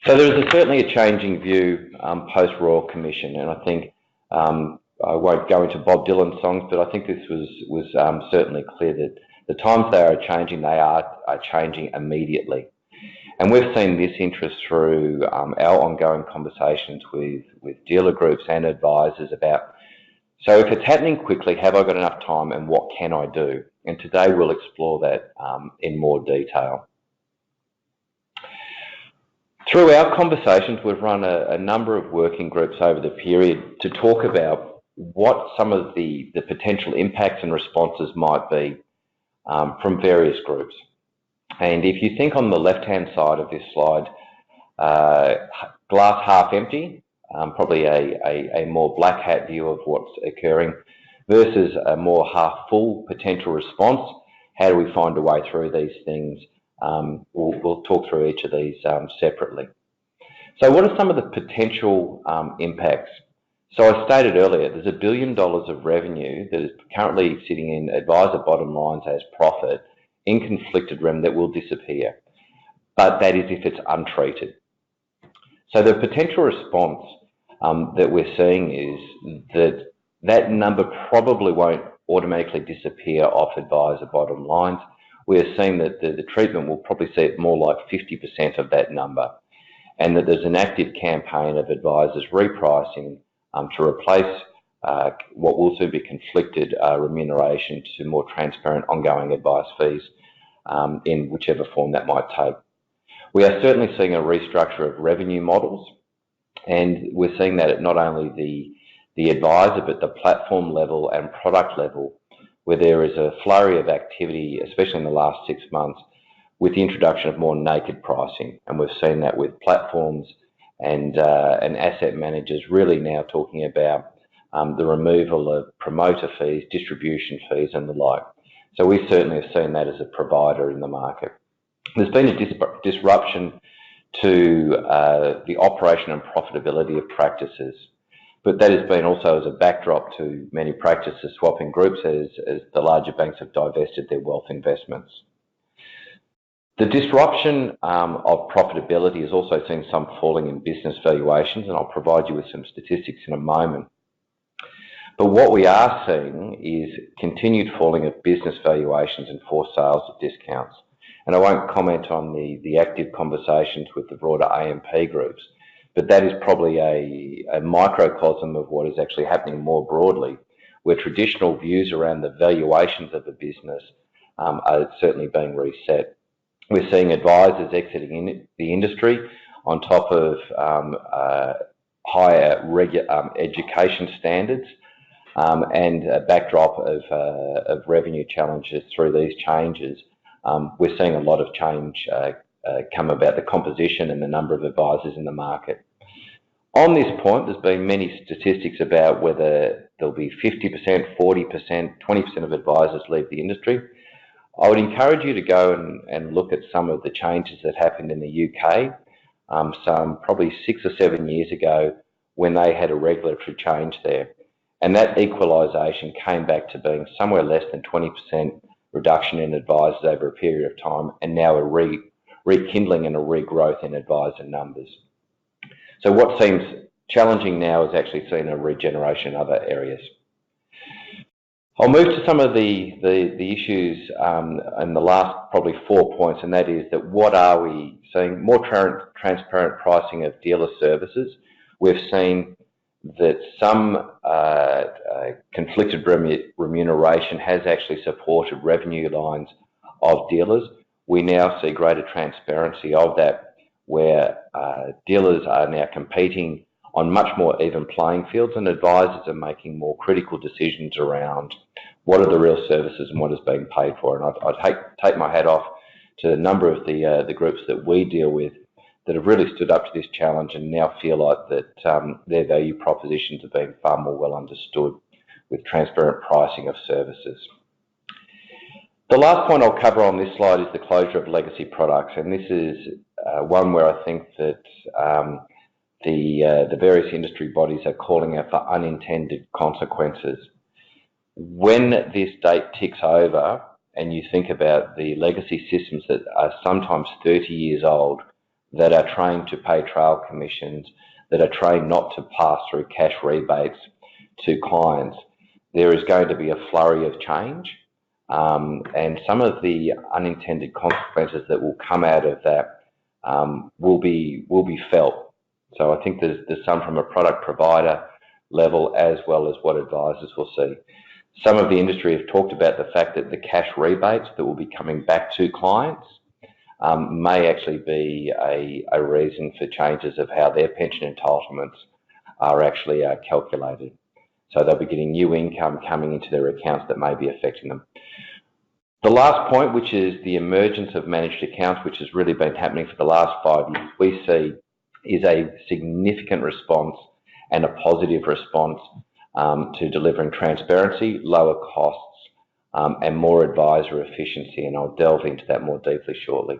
So there is certainly a changing view post-Royal Commission, and I think I won't go into Bob Dylan songs, but I think this was certainly clear that the times they are changing immediately. And we've seen this interest through our ongoing conversations with dealer groups and advisors about, so if it's happening quickly, have I got enough time and what can I do? And today we'll explore that in more detail. Through our conversations, we've run a number of working groups over the period to talk about what some of the potential impacts and responses might be from various groups. And if you think on the left-hand side of this slide, glass half empty, probably a more black hat view of what's occurring, versus a more half full potential response. How do we find a way through these things? We'll talk through each of these separately. So what are some of the potential impacts? So I stated earlier, there's $1 billion of revenue that is currently sitting in advisor bottom lines as profit in conflicted rem that will disappear, but that is if it's untreated. So the potential response that we're seeing is that number probably won't automatically disappear off advisor bottom lines. We're seeing that the treatment will probably see it more like 50% of that number, and that there's an active campaign of advisors repricing to replace what will soon be conflicted remuneration to more transparent ongoing advice fees in whichever form that might take. We are certainly seeing a restructure of revenue models, and we're seeing that at not only the advisor but the platform level and product level, where there is a flurry of activity, especially in the last 6 months, with the introduction of more naked pricing. And we've seen that with platforms and asset managers really now talking about the removal of promoter fees, distribution fees and the like. So we certainly have seen that as a provider in the market. There's been a disruption to the operation and profitability of practices, but that has been also as a backdrop to many practices swapping groups as the larger banks have divested their wealth investments. The disruption of profitability has also seen some falling in business valuations, and I'll provide you with some statistics in a moment. But what we are seeing is continued falling of business valuations and forced sales of discounts. And I won't comment on the active conversations with the broader AMP groups, but that is probably a microcosm of what is actually happening more broadly, where traditional views around the valuations of the business are certainly being reset. We're seeing advisors exiting the industry on top of higher education standards and a backdrop of revenue challenges through these changes. We're seeing a lot of change come about the composition and the number of advisors in the market. On this point, there's been many statistics about whether there'll be 50%, 40%, 20% of advisors leave the industry. I would encourage you to go and look at some of the changes that happened in the UK, some probably 6 or 7 years ago when they had a regulatory change there. And that equalisation came back to being somewhere less than 20% reduction in advisors over a period of time, and now a rekindling and a regrowth in advisor numbers. So what seems challenging now is actually seeing a regeneration in other areas. I'll move to some of the issues in the last probably 4 points, and that is that what are we seeing? More transparent pricing of dealer services. We've seen that some conflicted remuneration has actually supported revenue lines of dealers. We now see greater transparency of that, where dealers are now competing on much more even playing fields, and advisors are making more critical decisions around what are the real services and what is being paid for. And I'd take my hat off to a number of the groups that we deal with that have really stood up to this challenge and now feel like that their value propositions are being far more well understood with transparent pricing of services. The last point I'll cover on this slide is the closure of legacy products, and this is one where I think that the various industry bodies are calling out for unintended consequences. When this date ticks over and you think about the legacy systems that are sometimes 30 years old, that are trained to pay trail commissions, that are trained not to pass through cash rebates to clients, there is going to be a flurry of change. And some of the unintended consequences that will come out of that will be felt. So I think there's some from a product provider level as well as what advisors will see. Some of the industry have talked about the fact that the cash rebates that will be coming back to clients may actually be a reason for changes of how their pension entitlements are actually calculated. So they'll be getting new income coming into their accounts that may be affecting them. The last point, which is the emergence of managed accounts, which has really been happening for the last 5 years, we see is a significant response and a positive response to delivering transparency, lower costs, and more advisor efficiency. And I'll delve into that more deeply shortly.